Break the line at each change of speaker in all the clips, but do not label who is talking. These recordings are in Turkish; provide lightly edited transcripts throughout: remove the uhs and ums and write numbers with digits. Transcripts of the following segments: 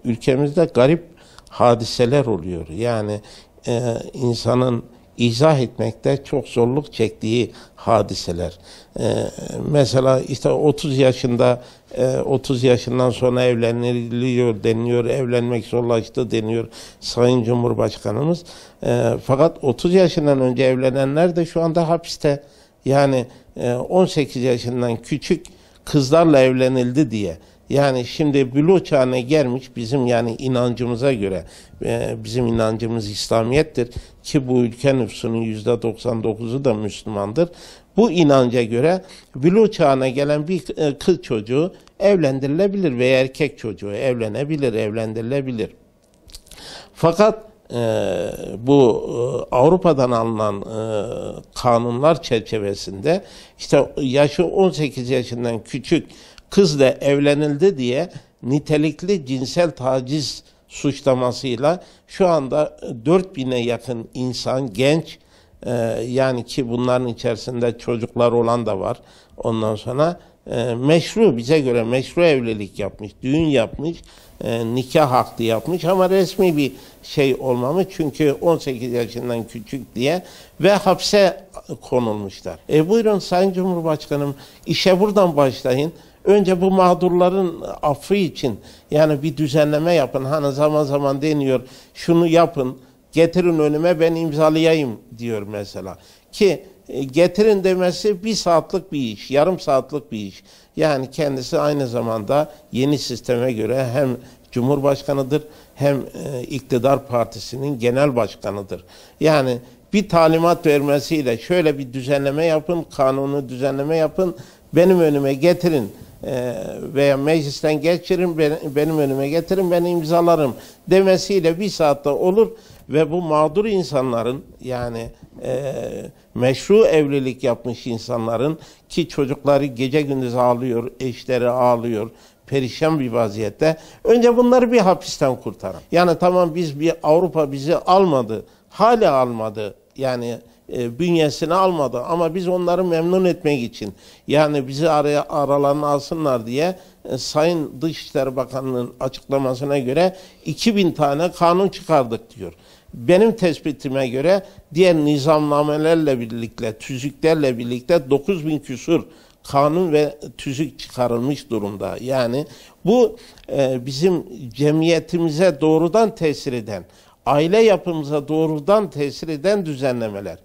ülkemizde garip hadiseler oluyor. Yani insanın izah etmekte çok zorluk çektiği hadiseler. Mesela işte 30 yaşında 30 yaşından sonra evleniliyor deniliyor, evlenmek zorlaştı deniyor Sayın Cumhurbaşkanımız. Fakat 30 yaşından önce evlenenler de şu anda hapiste. Yani 18 yaşından küçük kızlarla evlenildi diye. Yani şimdi buluğ çağına gelmiş bizim yani inancımıza göre, bizim inancımız İslamiyettir ki bu ülke nüfusunun %99'u da Müslümandır. Bu inanca göre buluğ çağına gelen bir kız çocuğu evlendirilebilir veya erkek çocuğu evlendirilebilir. Fakat bu Avrupa'dan alınan kanunlar çerçevesinde işte yaşı 18 yaşından küçük kızla evlenildi diye nitelikli cinsel taciz suçlamasıyla şu anda 4000'e yakın insan, genç, yani ki bunların içerisinde çocuklar olan da var. Ondan sonra meşru, bize göre meşru evlilik yapmış, düğün yapmış, nikah akdi yapmış ama resmi bir şey olmamış çünkü 18 yaşından küçük diye ve hapse konulmuşlar. Buyurun Sayın Cumhurbaşkanım, işe buradan başlayın. Önce bu mağdurların affı için yani bir düzenleme yapın. Hani zaman zaman deniyor şunu yapın, getirin önüme ben imzalayayım diyor mesela. Ki getirin demesi 1 saatlik bir iş, yarım saatlik bir iş. Yani kendisi aynı zamanda yeni sisteme göre hem Cumhurbaşkanıdır hem iktidar partisinin genel başkanıdır. Yani bir talimat vermesiyle şöyle bir düzenleme yapın, kanunu düzenleme yapın, benim önüme getirin veya meclisten geçirin, benim önüme getirin, ben imzalarım demesiyle 1 saatte olur ve bu mağdur insanların yani meşru evlilik yapmış insanların ki çocukları gece gündüz ağlıyor, eşleri ağlıyor, perişan bir vaziyette. Önce bunları bir hapisten kurtarın. Yani tamam Avrupa bizi almadı, hala almadı yani bünyesine almadı ama biz onları memnun etmek için yani bizi aralarına alsınlar diye Sayın Dışişleri Bakanlığı'nın açıklamasına göre 2000 tane kanun çıkardık diyor. Benim tespitime göre diğer nizamnamelerle birlikte, tüzüklerle birlikte 9000 küsur kanun ve tüzük çıkarılmış durumda. Yani bu bizim cemiyetimize doğrudan tesir eden, aile yapımıza doğrudan tesir eden düzenlemeler.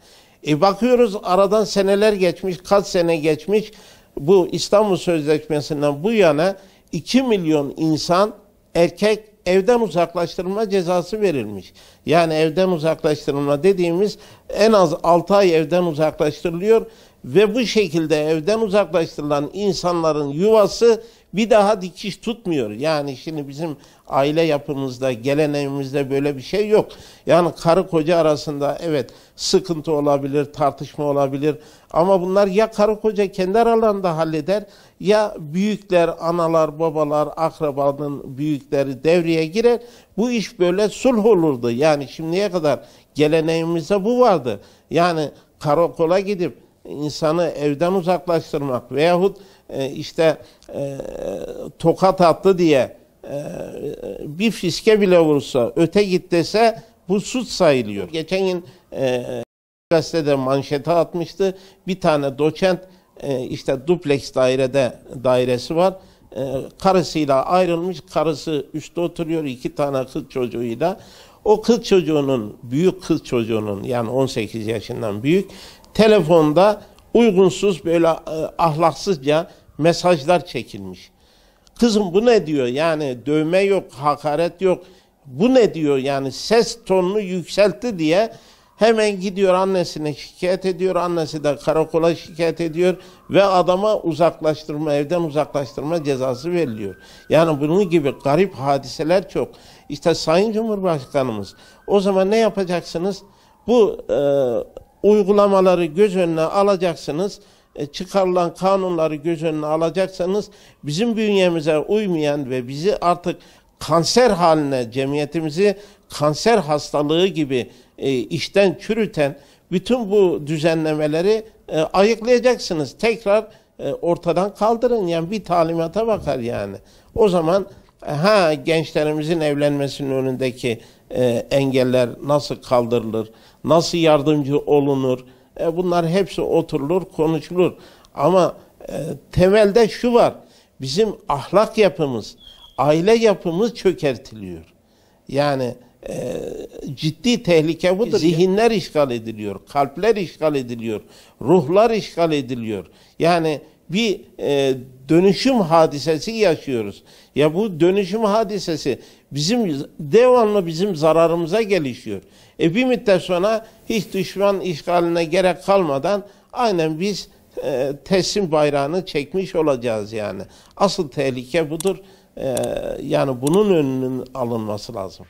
Bakıyoruz aradan seneler geçmiş, kaç sene geçmiş. Bu İstanbul Sözleşmesi'nden bu yana 2 milyon insan erkek evden uzaklaştırılma cezası verilmiş. Yani evden uzaklaştırılma dediğimiz en az 6 ay evden uzaklaştırılıyor ve bu şekilde evden uzaklaştırılan insanların yuvası bir daha dikiş tutmuyor. Yani şimdi bizim aile yapımızda, geleneğimizde böyle bir şey yok. Yani karı koca arasında evet sıkıntı olabilir, tartışma olabilir ama bunlar ya karı koca kendi aralarında halleder ya büyükler, analar, babalar, akrabanın büyükleri devreye girer. Bu iş böyle sulh olurdu. Yani şimdiye kadar geleneğimizde bu vardı. Yani karakola gidip insanı evden uzaklaştırmak veyahut işte tokat attı diye bir fiske bile vursa öte git dese bu suç sayılıyor. Geçen gün gazetede manşete atmıştı. Bir tane doçent işte dupleks dairesi var. Karısıyla ayrılmış. Karısı üstte oturuyor 2 tane kız çocuğuyla. O kız çocuğunun, büyük kız çocuğunun yani 18 yaşından büyük telefonda uygunsuz böyle ahlaksızca mesajlar çekilmiş. Kızım bu ne diyor yani dövme yok, hakaret yok. Bu ne diyor yani ses tonunu yükseltti diye hemen gidiyor annesine şikayet ediyor. Annesi de karakola şikayet ediyor ve adama uzaklaştırma, evden uzaklaştırma cezası veriliyor. Yani bunun gibi garip hadiseler çok. İşte Sayın Cumhurbaşkanımız o zaman ne yapacaksınız? Bu uygulamaları göz önüne alacaksınız. Çıkarılan kanunları göz önüne alacaksanız bizim bünyemize uymayan ve bizi artık kanser haline, cemiyetimizi kanser hastalığı gibi işten çürüten bütün bu düzenlemeleri ayıklayacaksınız. Tekrar ortadan kaldırın yani bir talimata bakar yani. O zaman Gençlerimizin evlenmesinin önündeki engeller nasıl kaldırılır, nasıl yardımcı olunur, bunlar hepsi oturulur, konuşulur. Ama temelde şu var, bizim ahlak yapımız, aile yapımız çökertiliyor. Yani ciddi tehlike budur. Zihinler işgal ediliyor, kalpler işgal ediliyor, ruhlar işgal ediliyor. Yani bir dönüşüm hadisesi yaşıyoruz. Ya bu dönüşüm hadisesi devamlı bizim zararımıza gelişiyor. Bir müddet sonra hiç düşman işgaline gerek kalmadan aynen biz teslim bayrağını çekmiş olacağız yani. Asıl tehlike budur. Yani bunun önünün alınması lazım.